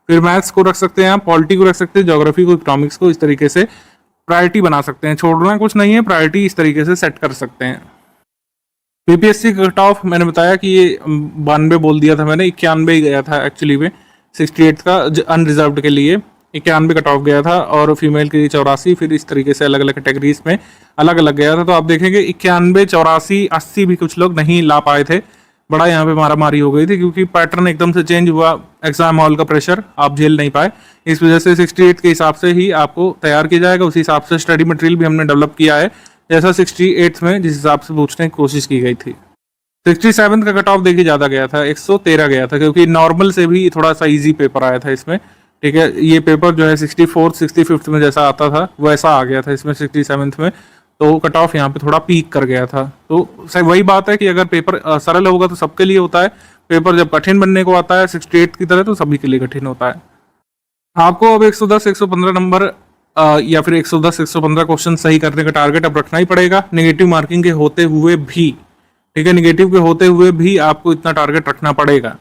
S2: फिर मैथ्स को रख सकते हैं आप, पॉलिटी को रख सकते हैं, ज्योग्राफी को, इकोनॉमिक्स को। इस तरीके से प्रायोरिटी बना सकते हैं। छोड़ना कुछ नहीं है, प्रायोरिटी इस तरीके से सेट कर सकते हैं। बीपीएससी कट ऑफ मैंने बताया कि ये 92 बोल दिया था मैंने, 91 ही गया था एक्चुअली में। 68 का अनरिजर्व्ड के लिए 91 कट ऑफ गया था, और फीमेल के लिए 84। फिर इस तरीके से अलग अलग कैटेगरीज में अलग अलग गया था। तो आप देखेंगे 91, 84, 80 भी कुछ लोग नहीं ला पाए थे। बड़ा यहाँ पे मारामारी हो गई थी, क्योंकि पैटर्न एकदम से चेंज हुआ। एग्जाम हॉल का प्रेशर आप झेल नहीं पाए। इस वजह से 68 के हिसाब से ही आपको तैयार किया जाएगा। उसी हिसाब से स्टडी मटेरियल भी हमने डेवलप किया है, जैसा 68 में जिस हिसाब से पूछने की कोशिश की गई थी। 67 का कट ऑफ देखिए ज़्यादा गया था, 113 गया था, क्योंकि नॉर्मल से भी थोड़ा सा इजी पेपर आया था इसमें। ठीक है, ये पेपर जो है 64, 65 में जैसा आता था वैसा आ गया था इसमें 67 में। तो कट ऑफ यहाँ पे थोड़ा पीक कर गया था। तो वही बात है कि अगर पेपर सरल होगा तो सबके लिए होता है, पेपर जब कठिन बनने को आता है 68 की तरह तो सभी के लिए कठिन होता है। आपको अब 110, 115 नंबर या फिर 110, 115 क्वेश्चन सही करने का टारगेट अब रखना ही पड़ेगा, नेगेटिव मार्किंग के होते हुए भी। ठीक है, नेगेटिव के होते हुए भी आपको इतना टारगेट रखना पड़ेगा।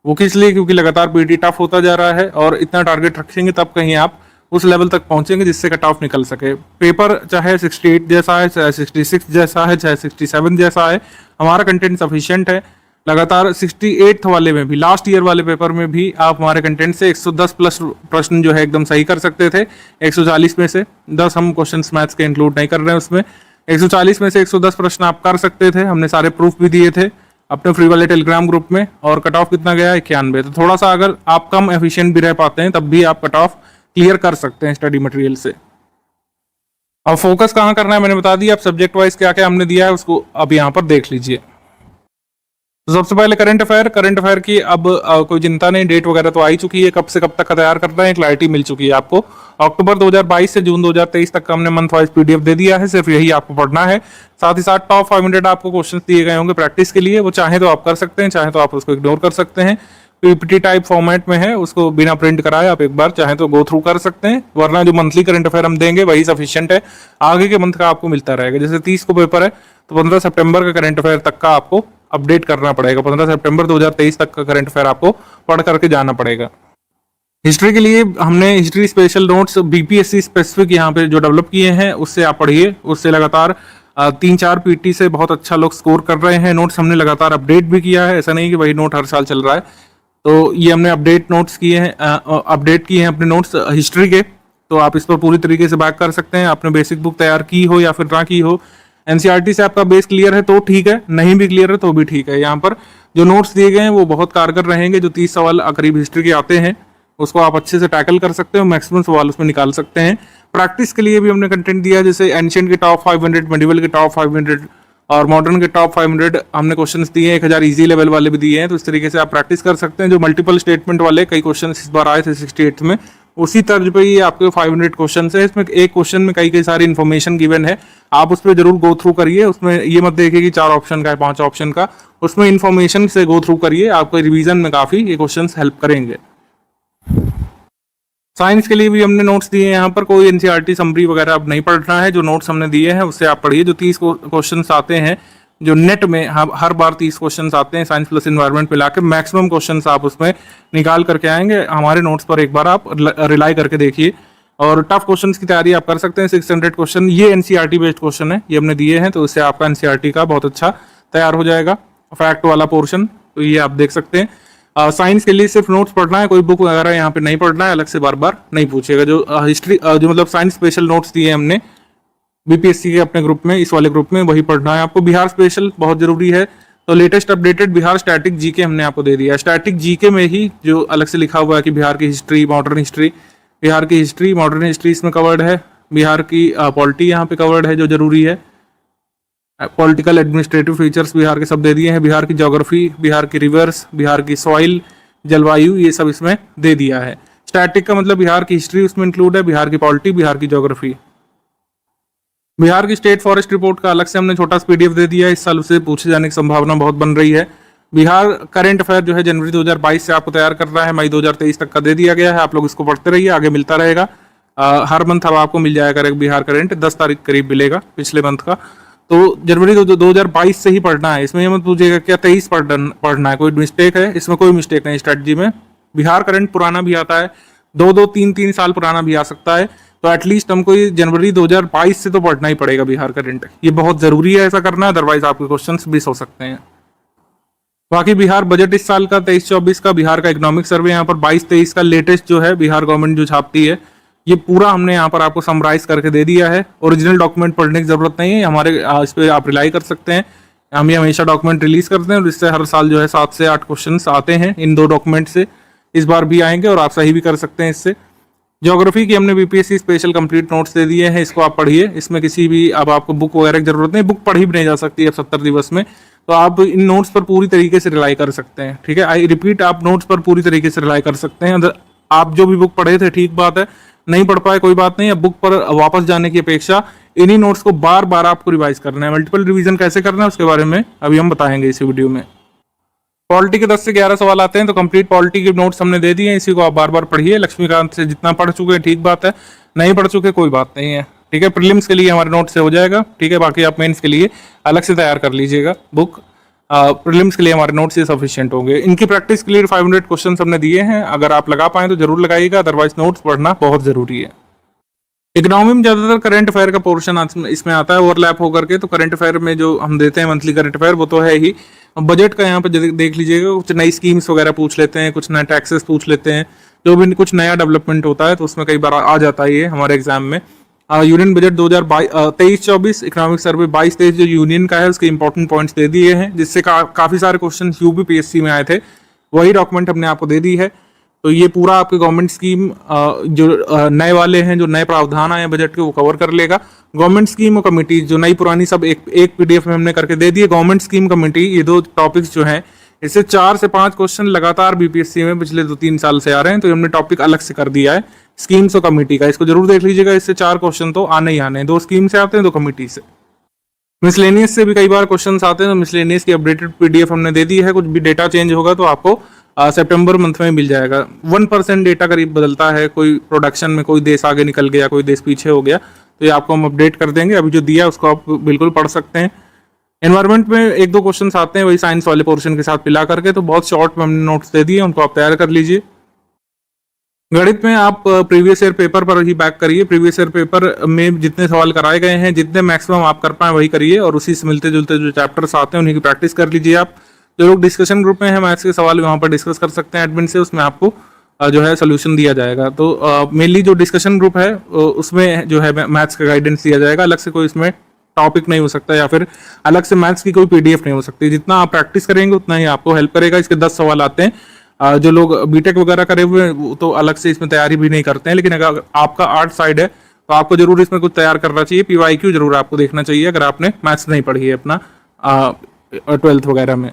S2: वो किस लिए? क्योंकि लगातार पीटी टफ होता जा रहा है, और इतना टारगेट रखेंगे तब कहीं आप उस लेवल तक पहुंचेंगे जिससे कट ऑफ निकल सके। पेपर चाहे 68 जैसा है, चाहे 66 जैसा है, चाहे 67 जैसा है, हमारा कंटेंट सफिशिएंट है। लगातार 68 वाले में भी, लास्ट ईयर वाले पेपर में भी आप हमारे कंटेंट से 110 प्लस प्रश्न जो है एकदम सही कर सकते थे। 140 में से 10 हम क्वेश्चंस मैथ्स के इंक्लूड नहीं कर रहे हैं उसमें। 140 में से 110 प्रश्न आप कर सकते थे। हमने सारे प्रूफ भी दिए थे अपने फ्री वाले टेलीग्राम ग्रुप में। और कट ऑफ कितना गया? 91। तो थोड़ा सा अगर आप कम एफिशिएंट भी रह पाते हैं तब भी आप कट ऑफ क्लियर कर सकते हैं स्टडी मटेरियल से। अब फोकस कहाँ करना है मैंने बता दिया। अब सब्जेक्ट वाइज क्या क्या हमने दिया है उसको अब यहाँ पर देख लीजिए। तो सबसे पहले करंट अफेयर की अब कोई चिंता नहीं, डेट वगैरह तो आ ही चुकी है, कब से कब तक का तैयार करना है क्लैरिटी मिल चुकी है आपको। अक्टूबर 2022 से जून 2023 तक का हमने मंथ वाइज पीडीएफ दे दिया है, सिर्फ यही आपको पढ़ना है। साथ ही साथ टॉप 500 आपको क्वेश्चंस दिए गए होंगे प्रैक्टिस के लिए, वो चाहे तो आप कर सकते हैं, चाहे तो आप उसको इग्नोर कर सकते हैं। पीपीटी टाइप फॉर्मेट में है, उसको बिना प्रिंट कराए आप एक बार चाहे तो गो थ्रू कर सकते हैं, वरना जो मंथली करंट अफेयर हम देंगे वही सफिशिएंट है। आगे के मंथ का आपको मिलता रहेगा। जैसे 30 को पेपर है तो 15 सितंबर का करंट अफेयर तक का आपको अपडेट करना पड़ेगा। 15 सितंबर 2023 तक का करंट अफेयर आपको पढ़ करके जाना पड़ेगा। हिस्ट्री के लिए हमने history special notes BPSC specific यहाँ पे जो डेवलप किए हैं उससे आप पढ़िए। उससे लगातार 3-4 पीटी से बहुत अच्छा लोग स्कोर कर रहे हैं। नोट्स हमने लगातार अपडेट भी किया है, ऐसा नहीं कि वही नोट हर साल चल रहा है। तो ये हमने अपडेट नोट्स किए हैं, अपडेट किए हैं अपने नोट्स हिस्ट्री के। तो आप इस पर पूरी तरीके से बैक कर सकते हैं। आपने बेसिक बुक तैयार की हो या फिर ना की हो, एनसीईआरटी से आपका बेस क्लियर है तो ठीक है, नहीं भी क्लियर है तो भी ठीक है। यहाँ पर जो नोट्स दिए गए हैं वो बहुत कारगर रहेंगे। जो 30 सवाल करीब हिस्ट्री के आते हैं उसको आप अच्छे से टैकल कर सकते हो, मैक्सिमम सवाल उसमें निकाल सकते हैं। प्रैक्टिस के लिए भी हमने कंटेंट दिया, जैसे एंशिएंट के टॉप 500, मेडिवल के टॉप 500 और मॉडर्न के टॉप 500 हमने क्वेश्चंस दिए हैं। 1000 इजी लेवल वाले भी दिए हैं, तो इस तरीके से आप प्रैक्टिस कर सकते हैं। जो मल्टीपल स्टेटमेंट वाले कई क्वेश्चंस इस बार आए थे 68 में, उसी तर्ज पे ये आपके 500 क्वेश्चन है। इसमें एक क्वेश्चन में कई सारी इन्फॉर्मेशन गिवन है, आप उस पर जरूर गो थ्रू करिए। उसमें ये मत देखिए कि 4 ऑप्शन का है 5 ऑप्शन का, उसमें इन्फॉर्मेशन से गो थ्रू करिए। आपको रिवीजन में काफी ये क्वेश्चन हेल्प करेंगे। साइंस के लिए भी हमने नोट्स दिए हैं। यहाँ पर कोई एनसीईआरटी समरी वगैरह अब नहीं पढ़ना है, जो नोट्स हमने दिए हैं उससे आप पढ़िए। जो 30 क्वेश्चन आते हैं जो नेट में हर बार 30 क्वेश्चन आते हैं साइंस प्लस एनवायरनमेंट मिला के, मैक्सिमम क्वेश्चन आप उसमें निकाल करके आएंगे। हमारे नोट्स पर एक बार आप रिलाई करके देखिए और टफ क्वेश्चन की तैयारी आप कर सकते हैं। 600 क्वेश्चन ये एनसीईआरटी बेस्ड क्वेश्चन है, ये हमने दिए हैं, तो इससे आपका एनसीईआरटी का बहुत अच्छा तैयार हो जाएगा फैक्ट वाला पोर्शन। तो ये आप देख सकते हैं। साइंस के लिए सिर्फ नोट्स पढ़ना है, कोई बुक वगैरह यहाँ पे नहीं पढ़ना है, अलग से बार बार नहीं पूछेगा। जो हिस्ट्री जो मतलब साइंस स्पेशल नोट्स दिए हमने बीपीएससी के अपने ग्रुप में, इस वाले ग्रुप में, वही पढ़ना है आपको। बिहार स्पेशल बहुत जरूरी है, तो latest updated Bihar static GK हमने आपको दे दिया है। स्टैटिक जीके में ही जो अलग से लिखा हुआ है कि बिहार की हिस्ट्री, मॉडर्न हिस्ट्री, बिहार की हिस्ट्री मॉडर्न हिस्ट्री इसमें कवर्ड है। बिहार की पॉलिटी यहाँ पे कवर्ड है जो जरूरी है। पॉलिटिकल एडमिनिस्ट्रेटिव फीचर्स बिहार के सब दे दिए हैं। बिहार की ज्योग्राफी, बिहार की रिवर्स, बिहार की सॉइल, जलवायु, ये सब इसमें दे दिया है। स्टैटिक का मतलब बिहार की हिस्ट्री उसमें इंक्लूड है, बिहार की पॉलिटी, बिहार की ज्योग्राफी। बिहार की स्टेट फॉरेस्ट रिपोर्ट का अलग से हमने छोटा पीडीएफ दे दिया है, इस साल उसे पूछे जाने की संभावना बहुत बन रही है। बिहार करंट अफेयर जो है जनवरी 2022 से आपको तैयार करना है, मई 2023 तक का दे दिया गया है। आप लोग इसको पढ़ते रहिए, आगे मिलता रहेगा। हर मंथ अब आपको मिल जाएगा बिहार करंट, 10 तारीख करीब मिलेगा पिछले मंथ का। तो जनवरी 2022 से ही पढ़ना है। इसमें ये मत पूछिएगा क्या 23 पढ़ना है, कोई मिस्टेक है इसमें? कोई मिस्टेक नहीं स्ट्रेटजी में। बिहार करंट पुराना भी आता है, 2-3 साल पुराना भी आ सकता है, तो एटलीस्ट हमको ये जनवरी 2022 से तो पढ़ना ही पड़ेगा बिहार करंट। ये बहुत जरूरी है ऐसा करना, अदरवाइज आपके क्वेश्चन मिस हो सकते हैं। बाकी बिहार बजट इस साल का 23-24 का, बिहार का इकोनॉमिक सर्वे यहाँ पर 22-23 का लेटेस्ट जो है बिहार गवर्नमेंट जो छापती है, ये पूरा हमने यहाँ पर आपको समराइज करके दे दिया है। ओरिजिनल डॉक्यूमेंट पढ़ने की जरूरत नहीं है, हमारे इस पर आप रिलाई कर सकते हैं। हम ये हमेशा डॉक्यूमेंट रिलीज करते हैं और इससे हर साल जो है 7 से 8 क्वेश्चन आते हैं इन 2 डॉक्यूमेंट से। इस बार भी आएंगे और आप सही भी कर सकते हैं इससे। ज्योग्राफी की हमने बीपीएससी स्पेशल कंप्लीट नोट्स दे दिए हैं, इसको आप पढ़िए। इसमें किसी भी अब आपको बुक वगैरह की जरूरत नहीं, बुक पढ़ी भी नहीं जा सकती अब 70 दिवस में, तो आप इन नोट्स पर पूरी तरीके से रिलाई कर सकते हैं। ठीक है, आई रिपीट, आप नोट्स पर पूरी तरीके से रिलाई कर सकते हैं। अगर आप जो भी बुक पढ़े थे ठीक बात है, नहीं पढ़ पाए कोई बात नहीं। अब बुक पर वापस जाने की अपेक्षा इन्हीं नोट्स को बार बार आपको रिवाइज करना है। मल्टीपल रिवीजन कैसे करना है उसके बारे में अभी हम बताएंगे इसी वीडियो में। पॉलिटी के 10 से 11 सवाल आते हैं, तो कंप्लीट पॉलिटी के नोट्स हमने दे दिए हैं, इसी को आप बार बार पढ़िए। लक्ष्मीकांत से जितना पढ़ चुके हैं ठीक बात है, नहीं पढ़ चुके कोई बात नहीं है। ठीक है, प्रीलिम्स के लिए हमारे नोट से हो जाएगा। ठीक है, बाकी आप मेंस के लिए अलग से तैयार कर लीजिएगा बुक। प्रीलिम्स के लिए हमारे नोट्स से सफिशिएंट होंगे। इनकी प्रैक्टिस के लिए 500 क्वेश्चन हमने दिए हैं, अगर आप लगा पाए तो जरूर लगाइएगा, अदरवाइज नोट्स पढ़ना बहुत जरूरी है। इकोनॉमी में ज्यादातर करंट अफेयर का पोर्शन इसमें आता है ओवरलैप होकर के, तो करंट अफेयर में जो हम देते हैं मंथली करंट अफेयर वो तो है ही। बजट का यहाँ पे देख लीजिएगा, कुछ नई स्कीम्स वगैरह पूछ लेते हैं, कुछ नए टैक्सेस पूछ लेते हैं, जो भी कुछ नया डेवलपमेंट होता है तो उसमें कई बार आ जाता है ये हमारे एग्जाम में। यूनियन बजट 2023-24, इकोनॉमिक सर्वे 22-23 जो यूनियन का है उसके इंपॉर्टेंट पॉइंट्स दे दिए हैं, जिससे काफी सारे क्वेश्चन यूपीपीएससी में आए थे, वही डॉक्यूमेंट हमने आपको दे दी है। तो ये पूरा आपके गवर्नमेंट स्कीम जो नए वाले हैं, जो नए प्रावधान आए हैं बजट के, वो कवर कर लेगा। गवर्नमेंट स्कीम और कमेटी जो नई पुरानी सब एक पीडीएफ में हमने करके दे दिए। गवर्नमेंट स्कीम कमेटी, ये 2 टॉपिक्स जो हैं, इससे 4 से 5 क्वेश्चन लगातार बीपीएससी में पिछले 2-3 साल से आ रहे हैं, तो हमने टॉपिक अलग से कर दिया है स्कीम्स और कमेटी का। इसको जरूर देख लीजिएगा, इससे 4 क्वेश्चन तो आने ही आने हैं। 2 स्कीम से आते हैं, 2 कमेटी से। मिसलेनियस से भी कई बार क्वेश्चन आते हैं, तो मिसलेनियस की अपडेटेड पीडीएफ हमने दे दी है। कुछ भी डेटा चेंज होगा तो आपको सितंबर मंथ में मिल जाएगा। 1% डेटा करीब बदलता है, कोई प्रोडक्शन में कोई देश आगे निकल गया, कोई देश पीछे हो गया, तो ये आपको हम अपडेट कर देंगे। अभी जो दिया है उसको आप बिल्कुल पढ़ सकते हैं। एनवायरमेंट में 1-2 क्वेश्चन आते हैं वही साइंस वाले पोर्शन के साथ मिला करके, तो बहुत शॉर्ट में हमने नोट्स दे दिए, उनको आप तैयार कर लीजिए। गणित में आप प्रीवियस ईयर पेपर पर ही बैक करिए। प्रीवियस ईयर पेपर में जितने सवाल कराए गए हैं, जितने मैक्सिमम आप कर पाए वही करिए, और उसी से मिलते जुलते जो चैप्टर्स आते हैं उन्हीं की प्रैक्टिस कर लीजिए आप। जो लोग डिस्कशन ग्रुप में हैं, मैथ्स के सवाल वहाँ पर डिस्कस कर सकते हैं एडमिन से, उसमें आपको जो है सोल्यूशन दिया जाएगा। तो मेनली जो डिस्कशन ग्रुप है उसमें जो है मैथ्स का गाइडेंस दिया जाएगा। अलग से कोई इसमें टॉपिक नहीं हो सकता, या फिर अलग से मैथ्स की कोई पीडीएफ नहीं हो सकती। जितना आप प्रैक्टिस करेंगे उतना ही आपको हेल्प करेगा। इसके 10 सवाल आते हैं। जो लोग बीटेक वगैरह करे हुए हैं वो तो अलग से इसमें तैयारी भी नहीं करते हैं, लेकिन अगर आपका आर्ट साइड है तो आपको जरूर इसमें कुछ तैयार करना चाहिए। पीवाईक्यू जरूर आपको देखना चाहिए अगर आपने मैथ्स नहीं पढ़ी है अपना 12th वगैरह में।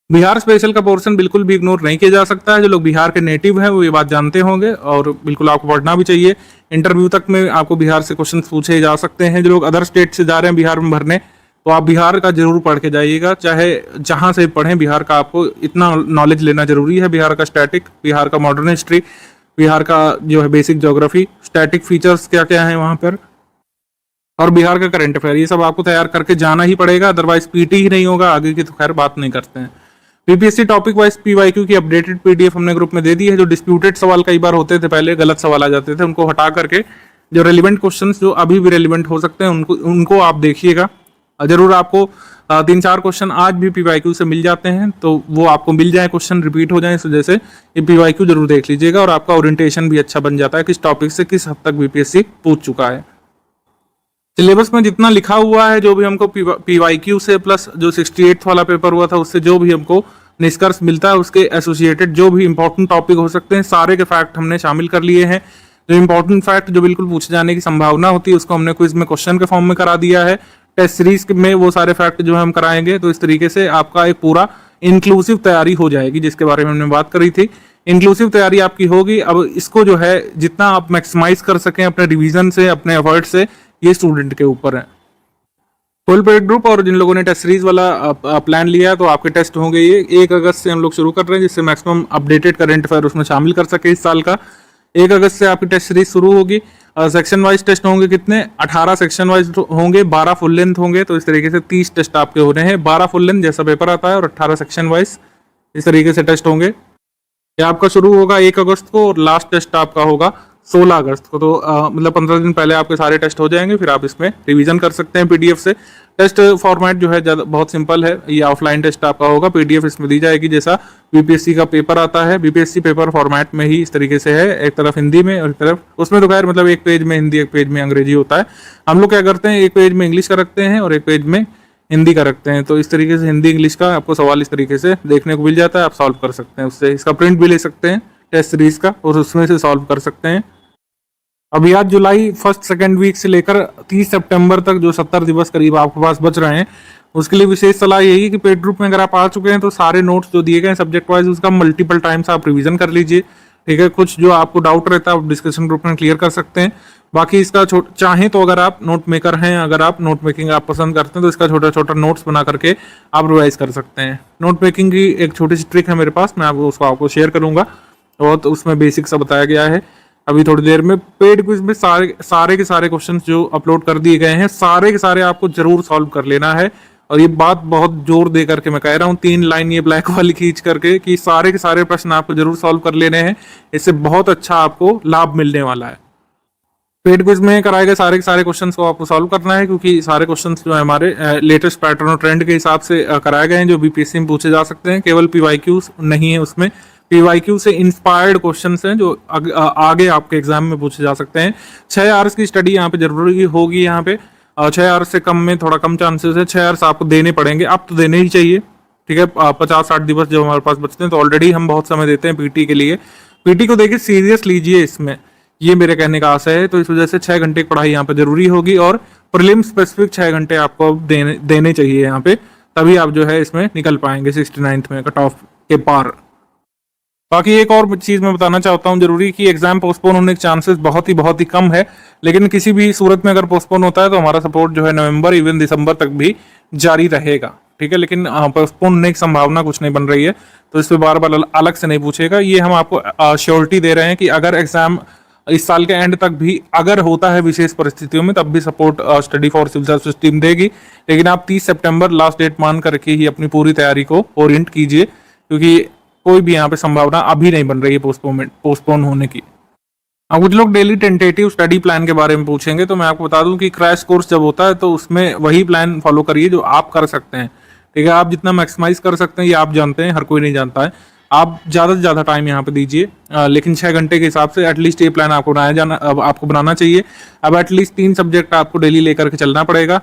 S2: बिहार स्पेशल का पोर्शन बिल्कुल भी इग्नोर नहीं किया जा सकता है। जो लोग बिहार के नेटिव हैं वो ये बात जानते होंगे, और बिल्कुल आपको पढ़ना भी चाहिए। इंटरव्यू तक में आपको बिहार से क्वेश्चन पूछे जा सकते हैं। जो लोग अदर स्टेट से जा रहे हैं बिहार में भरने, तो आप बिहार का जरूर पढ़ के जाइएगा। चाहे जहां से पढ़ें, बिहार का आपको इतना नॉलेज लेना जरूरी है। बिहार का स्टैटिक, बिहार का मॉडर्न हिस्ट्री, बिहार का जो है बेसिक ज्योग्राफी, स्टैटिक फीचर्स क्या क्या है वहां पर, और बिहार का करंट अफेयर, ये सब आपको तैयार करके जाना ही पड़ेगा। अदरवाइज पीटी ही नहीं होगा, आगे की तो खैर बात नहीं करते हैं। बीपीएससी टॉपिक वाइज पीवाईक्यू की अपडेटेड पीडीएफ हमने ग्रुप में दे दी है। जो डिस्प्यूटेड सवाल कई बार होते थे, पहले गलत सवाल आ जाते थे, उनको हटा करके जो रेलिवेंट क्वेश्चंस जो अभी भी रेलिवेंट हो सकते हैं उनको आप देखिएगा। जरूर आपको 3-4 क्वेश्चन आज भी पीवाईक्यू से मिल जाते हैं, तो वो आपको मिल जाए, क्वेश्चन रिपीट हो जाए, इस वजह से ये पीवाईक्यू जरूर देख लीजिएगा। और आपका ओरिएंटेशन भी अच्छा बन जाता है किस टॉपिक से किस हद तक बीपीएससी पूछ चुका है। सिलेबस में जितना लिखा हुआ है, जो भी हमको पीवाईक्यू से प्लस जो 68th वाला पेपर हुआ था उससे जो भी हमको निष्कर्ष मिलता है, उसके एसोसिएटेड जो भी इंपॉर्टेंट टॉपिक हो सकते हैं, सारे के फैक्ट हमने शामिल कर लिए हैं। जो इंपॉर्टेंट फैक्ट जो बिल्कुल पूछे जाने की संभावना होती है उसको हमने क्विज में क्वेश्चन के फॉर्म में करा दिया है। टेस्ट सीरीज में वो सारे फैक्ट जो हम कराएंगे, तो इस तरीके से आपका एक पूरा इंक्लूसिव तैयारी हो जाएगी, जिसके बारे में हमने बात करी थी। इंक्लूसिव तैयारी आपकी होगी। अब इसको जो है जितना आप मैक्सिमाइज कर सकें अपने रिवीजन से, अपने एफर्ट से, ये स्टूडेंट के ऊपर है। फुल पेड ग्रुप और जिन लोगों ने टेस्ट सीरीज वाला प्लान लिया है, तो आपके टेस्ट होंगे ये 1 अगस्त से हम लोग शुरू कर रहे हैं, जिससे मैक्सिमम अपडेटेड करंट अफेयर उसमें शामिल कर सके इस साल का। 1 अगस्त से आपकी टेस्ट सीरीज शुरू होगी। सेक्शन वाइज टेस्ट होंगे कितने? 18 सेक्शन वाइज होंगे, 12 फुल लेंथ होंगे। तो इस तरीके से 30 टेस्ट आपके हो रहे हैं, 12 फुल लेंथ जैसा पेपर आता है और 18 सेक्शन वाइज इस तरीके से टेस्ट होंगे। ये आपका शुरू होगा 1 अगस्त को और लास्ट टेस्ट आपका होगा 16 अगस्त को। तो मतलब 15 दिन पहले आपके सारे टेस्ट हो जाएंगे, फिर आप इसमें रिवीजन कर सकते हैं पीडीएफ से। टेस्ट फॉर्मेट जो है बहुत सिंपल है। ये ऑफलाइन टेस्ट आपका होगा, पीडीएफ इसमें दी जाएगी जैसा बीपीएससी का पेपर आता है। बीपीएससी पेपर फॉर्मेट में ही इस तरीके से है, एक तरफ हिंदी में और एक तरफ उसमें तो खैर मतलब एक पेज में हिंदी एक पेज में अंग्रेजी होता है। हम लोग क्या करते हैं, एक पेज में इंग्लिश का रखते हैं और एक पेज में हिंदी का रखते हैं। तो इस तरीके से हिंदी इंग्लिश का आपको सवाल इस तरीके से देखने को मिल जाता है, आप सॉल्व कर सकते हैं उससे। इसका प्रिंट भी ले सकते हैं टेस्ट सीरीज का और उसमें से सॉल्व कर सकते हैं। अभी आज जुलाई 1st-2nd वीक से लेकर 30 सितंबर तक जो 70 दिवस करीब आपके पास बच रहे हैं, उसके लिए विशेष सलाह यही है कि पेड ग्रुप में अगर आप आ चुके हैं तो सारे नोट्स जो दिए गए हैं सब्जेक्ट वाइज उसका मल्टीपल टाइम्स आप रिवीजन कर लीजिए। ठीक है, कुछ जो आपको डाउट रहता है आप डिस्कशन ग्रुप में क्लियर कर सकते हैं। बाकी इसका चाहें तो अगर आप नोट मेकर हैं, अगर आप नोट मेकिंग आप पसंद करते हैं, तो इसका छोटा छोटा नोट्स बना करके आप रिवाइज कर सकते हैं। नोट मेकिंग की एक छोटी सी ट्रिक है मेरे पास, मैं उसको आपको शेयर करूंगा और तो उसमें बेसिक सा बताया गया है। अभी थोड़ी देर में पेड क्विज में सारे के सारे क्वेश्चंस जो अपलोड कर दिए गए हैं, सारे के सारे आपको जरूर सॉल्व कर लेना है। और ये बात बहुत जोर दे करके मैं कह रहा हूँ, 3 लाइन ये ब्लैक वाली खींच करके कि सारे के सारे प्रश्न आपको जरूर सॉल्व कर लेने हैं। इससे बहुत अच्छा आपको लाभ मिलने वाला है। पेड क्विज में कराए गए सारे के सारे क्वेश्चंस को आपको सॉल्व करना है, क्योंकि सारे क्वेश्चंस जो है हमारे लेटेस्ट पैटर्न और ट्रेंड के हिसाब से कराए गए हैं, जो बीपीएससी में पूछे जा सकते हैं। केवल पीवाईक्यूज नहीं है उसमें, पीवाईक्यू से इंस्पायर्ड क्वेश्चंस हैं जो आगे आपके एग्जाम में पूछे जा सकते हैं। 6 आवर्स की स्टडी यहाँ पे जरूरी होगी। यहाँ पे 6 आवर्स से कम में थोड़ा कम चांसेस है। 6 आवर्स आपको देने पड़ेंगे, आप तो देने ही चाहिए। ठीक है, 50-60 दिवस जब हमारे पास बचते हैं तो ऑलरेडी हम बहुत समय देते हैं पीटी के लिए। पीटी को देखिए सीरियस लीजिए इसमें, ये मेरे कहने का आशय है। तो इस वजह से 6 घंटे की पढ़ाई यहाँ पे जरूरी होगी और प्रीलिम स्पेसिफिक 6 घंटे आपको देने चाहिए यहाँ पे, तभी आप जो है इसमें निकल पाएंगे 69th में कट ऑफ के पार। बाकी एक और चीज मैं बताना चाहता हूँ जरूरी, कि एग्जाम पोस्टपोन होने के चांसेस बहुत ही कम है, लेकिन किसी भी सूरत में अगर पोस्टपोन होता है तो हमारा सपोर्ट जो है नवंबर इवन दिसंबर तक भी जारी रहेगा। ठीक है, लेकिन पोस्टपोन होने की संभावना कुछ नहीं बन रही है, तो इस पर बार बार अलग से नहीं पूछेगा। ये हम आपको श्योरिटी दे रहे हैं कि अगर एग्जाम इस साल के एंड तक भी अगर होता है विशेष परिस्थितियों में, तब भी support study for civil services team देगी। लेकिन आप 30 सितंबर लास्ट डेट मान करके ही अपनी पूरी तैयारी को ओरिएंट कीजिए, क्योंकि कोई भी यहाँ पे संभावना अभी नहीं बन रही है पोस्टपोन होने की। अब कुछ लोग डेली टेंटेटिव स्टडी प्लान के बारे में पूछेंगे, तो मैं आपको बता दूं कि क्रैश कोर्स जब होता है तो उसमें वही प्लान फॉलो करिए जो आप कर सकते हैं। ठीक है, आप जितना मैक्सिमाइज कर सकते हैं ये आप जानते हैं, हर कोई नहीं जानता है। आप ज़्यादा से ज़्यादा टाइम यहाँ पे दीजिए, लेकिन 6 घंटे के हिसाब से एटलीस्ट ये प्लान आपको आपको बनाना चाहिए। अब एटलीस्ट 3 सब्जेक्ट आपको डेली लेकर के चलना पड़ेगा।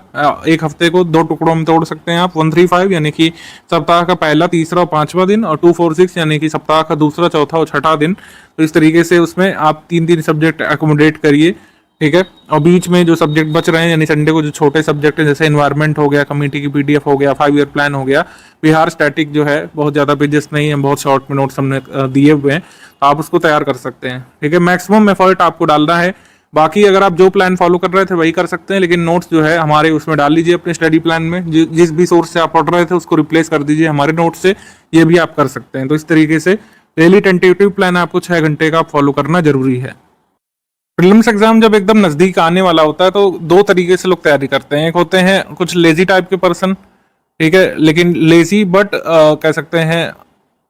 S2: एक हफ्ते को 2 टुकड़ों में तोड़ सकते हैं आप, 135 यानी कि सप्ताह का पहला, तीसरा और 5वां दिन, और 246 यानी कि सप्ताह का दूसरा, चौथा और छठा दिन। तो इस तरीके से उसमें आप 3-3 सब्जेक्ट एकोमोडेट करिए। ठीक है, और बीच में जो सब्जेक्ट बच रहे हैं यानी संडे को जो छोटे सब्जेक्ट हैं जैसे एनवायरनमेंट हो गया, कमेटी की पीडीएफ हो गया, 5 ईयर प्लान हो गया, बिहार स्टैटिक जो है बहुत ज़्यादा पेजेस नहीं है, बहुत शॉर्ट में नोट्स हमने दिए हुए हैं, तो आप उसको तैयार कर सकते हैं। ठीक है, मैक्सिमम एफर्ट आपको डालना है। बाकी अगर आप जो प्लान फॉलो कर रहे थे वही कर सकते हैं, लेकिन नोट्स जो है हमारे उसमें डाल लीजिए अपने स्टडी प्लान में। जिस भी सोर्स से आप पढ़ रहे थे उसको रिप्लेस कर दीजिए हमारे नोट्स से, ये भी आप कर सकते हैं। तो इस तरीके से डेली टेंटेटिव प्लान आपको 6 घंटे का फॉलो करना जरूरी है। प्रीलिम्स एग्जाम जब एकदम नजदीक आने वाला होता है तो 2 तरीके से लोग तैयारी करते हैं। एक होते हैं कुछ लेजी टाइप के पर्सन, ठीक है, लेकिन लेजी बट कह सकते हैं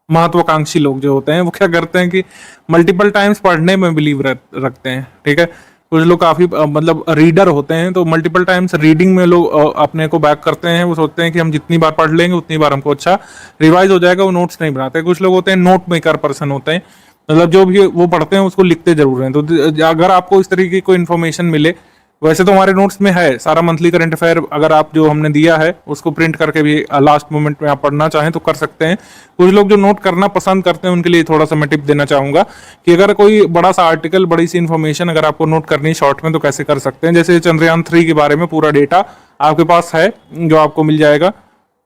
S2: महत्वाकांक्षी लोग जो होते हैं वो क्या करते हैं कि मल्टीपल टाइम्स पढ़ने में बिलीव रखते हैं। ठीक है, कुछ लोग काफी मतलब रीडर होते हैं, तो मल्टीपल टाइम्स रीडिंग में लोग अपने को बैक करते हैं। वो सोचते हैं कि हम जितनी बार पढ़ लेंगे उतनी बार हमको अच्छा रिवाइज हो जाएगा, वो नोट्स नहीं बनाते। कुछ लोग होते हैं नोट मेकर पर्सन होते हैं, मतलब जो भी वो पढ़ते हैं उसको लिखते जरूर हैं। तो अगर आपको इस तरीके की कोई इन्फॉर्मेशन मिले, वैसे तो हमारे नोट्स में है सारा मंथली करंट अफेयर, अगर आप जो हमने दिया है उसको प्रिंट करके भी लास्ट मोमेंट में आप पढ़ना चाहें तो कर सकते हैं। कुछ लोग जो नोट करना पसंद करते हैं उनके लिए थोड़ा सा मैं टिप देना चाहूंगा कि अगर कोई बड़ा सा आर्टिकल, बड़ी सी इन्फॉर्मेशन अगर आपको नोट करनी है शॉर्ट में तो कैसे कर सकते हैं। जैसे चंद्रयान 3 के बारे में पूरा डेटा आपके पास है जो आपको मिल जाएगा,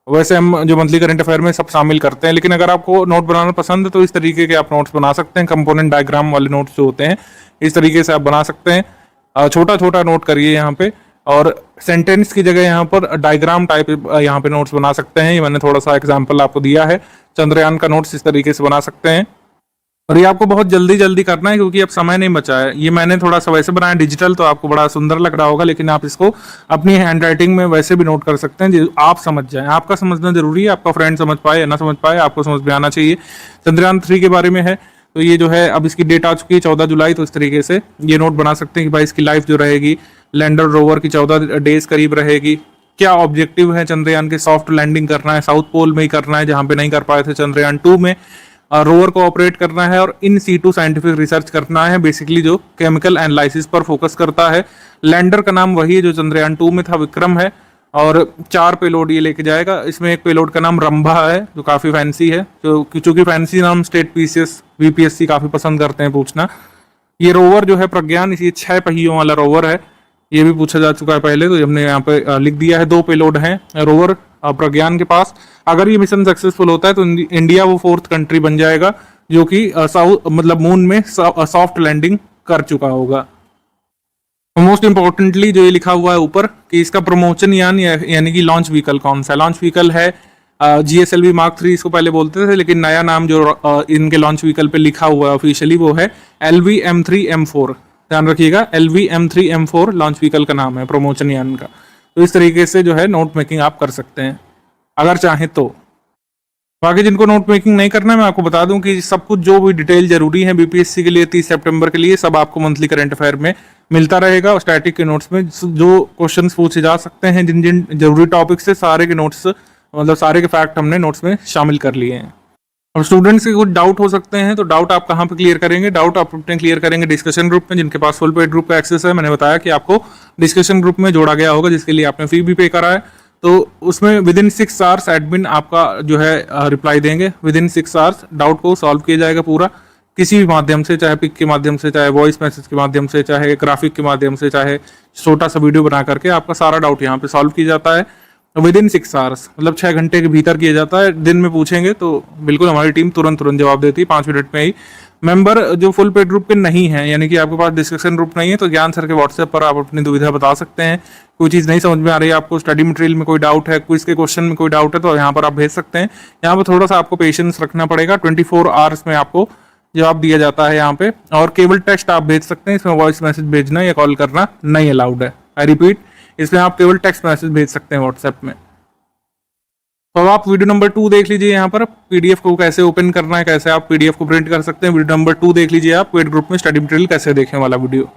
S2: वैसे हम जो मंथली करंट अफेयर में सब शामिल करते हैं। लेकिन अगर आपको नोट बनाना पसंद है तो इस तरीके के आप नोट्स बना सकते हैं। कंपोनेंट डायग्राम वाले नोट्स जो होते हैं इस तरीके से आप बना सकते हैं। छोटा छोटा नोट करिए यहाँ पे, और सेंटेंस की जगह यहाँ पर डायग्राम टाइप यहाँ पे नोट्स बना सकते हैं। ये मैंने थोड़ा सा एग्जाम्पल आपको दिया है। चंद्रयान का नोट्स इस तरीके से बना सकते हैं, और ये आपको बहुत जल्दी जल्दी करना है क्योंकि अब समय नहीं बचा है। ये मैंने थोड़ा सा वैसे बनाया डिजिटल, तो आपको बड़ा सुंदर लग रहा होगा, लेकिन आप इसको अपनी हैंड राइटिंग में वैसे भी नोट कर सकते हैं जो आप समझ जाएं। आपका समझना जरूरी है, आपका फ्रेंड समझ पाए या ना समझ पाए, आपको समझ में आना चाहिए। चंद्रयान 3 के बारे में है, तो ये जो है अब इसकी डेट आ चुकी है 14 जुलाई, तो इस तरीके से ये नोट बना सकते हैं कि भाई इसकी लाइफ जो रहेगी, लैंडर रोवर की 14 डेज करीब रहेगी। क्या ऑब्जेक्टिव है चंद्रयान के? सॉफ्ट लैंडिंग करना है, साउथ पोल में ही करना है जहां पे नहीं कर पाए थे चंद्रयान 2 में। रोवर को ऑपरेट करना है और इन सीटू साइंटिफिक रिसर्च करना है, बेसिकली जो केमिकल एनालिसिस पर फोकस करता है। लैंडर का नाम वही है जो चंद्रयान 2 में था, विक्रम है, और 4 पेलोड ये लेके जाएगा। इसमें एक पेलोड का नाम रंभा है जो काफी फैंसी है, चूंकि फैंसी नाम स्टेट पीसीएस वीपीएससी काफी पसंद करते हैं पूछना। ये रोवर जो है प्रज्ञान, ये 6 पहियों वाला रोवर है, ये भी पूछा जा चुका है पहले, तो हमने यहाँ पे लिख दिया है। 2 पेलोड हैं रोवर प्रज्ञान के पास। अगर ये मिशन सक्सेसफुल होता है तो इंडिया वो 4th कंट्री बन जाएगा जो कि मतलब मून में सॉफ्ट लैंडिंग कर चुका होगा। मोस्ट इंपॉर्टेंटली जो ये लिखा हुआ है ऊपर कि इसका प्रमोशन यानी कि लॉन्च व्हीकल कौन सा है। लॉन्च व्हीकल है GSLV Mark 3 इसको पहले बोलते थे, लेकिन नया नाम जो इनके लॉन्च व्हीकल पे लिखा हुआ है ऑफिशियली वो है LV-M3-M4। ध्यान रखिएगा, LV-M3-M4 लॉन्च व्हीकल का नाम है, प्रमोशन यान का। तो इस तरीके से जो है नोट मेकिंग आप कर सकते हैं अगर चाहें तो। बाकी जिनको नोट मेकिंग नहीं करना है, मैं आपको बता दूं कि सब कुछ जो भी डिटेल जरूरी है बीपीएससी के लिए 30 सितंबर के लिए, सब आपको मंथली करंट अफेयर में मिलता रहेगा। और स्टैटिक के नोट्स में जो क्वेश्चंस पूछे जा सकते हैं जिन जिन जरूरी टॉपिक से, सारे के नोट्स मतलब सारे के फैक्ट हमने नोट्स में शामिल कर लिए हैं। और स्टूडेंट्स के कुछ डाउट हो सकते हैं, तो डाउट आप कहाँ पे क्लियर करेंगे? डाउट आप अपने क्लियर करेंगे डिस्कशन ग्रुप में। जिनके पास फुल पेड ग्रुप का एक्सेस है, मैंने बताया कि आपको डिस्कशन ग्रुप में जोड़ा गया होगा, जिसके लिए आपने फी भी पे करा है। तो उसमें विदिन 6 आवर्स एडमिन आपका जो है रिप्लाई देंगे। विदिन 6 आवर्स डाउट को सॉल्व किया जाएगा पूरा, किसी भी माध्यम से, चाहे पिक के माध्यम से, चाहे वॉइस मैसेज के माध्यम से, चाहे ग्राफिक के माध्यम से, चाहे छोटा सा वीडियो बना करके आपका सारा डाउट यहाँ पे सॉल्व किया जाता है विदिन 6 आवर्स, मतलब 6 घंटे के भीतर किया जाता है। दिन में पूछेंगे तो बिल्कुल हमारी टीम तुरंत जवाब देती है 5 मिनट में ही। मेंबर जो फुल पेड ग्रुप के नहीं है, यानी कि आपके पास डिस्कशन ग्रुप नहीं है, तो ज्ञान सर के व्हाट्सएप पर आप अपनी दुविधा बता सकते हैं। कोई चीज़ नहीं समझ में आ रही है आपको, स्टडी मटेरियल में कोई डाउट है, क्विज के क्वेश्चन में कोई डाउट है, तो यहाँ पर आप भेज सकते हैं। यहाँ पर थोड़ा सा आपको पेशेंस रखना पड़ेगा, 24 आवर्स में आपको जवाब दिया जाता है यहाँ पे। और केवल टेक्स्ट आप भेज सकते हैं, इसमें वॉइस मैसेज भेजना या कॉल करना नहीं अलाउड है। आई रिपीट, इसमें आप केवल टेक्स्ट मैसेज भेज सकते हैं व्हाट्सएप में। तो अब आप वीडियो नंबर 2 देख लीजिए। यहाँ पर पीडीएफ को कैसे ओपन करना है, कैसे आप पीडीएफ को प्रिंट कर सकते हैं। वीडियो नंबर 2 देख लीजिए आप, पेड ग्रुप में स्टडी मटेरियल कैसे देखें वाला वीडियो।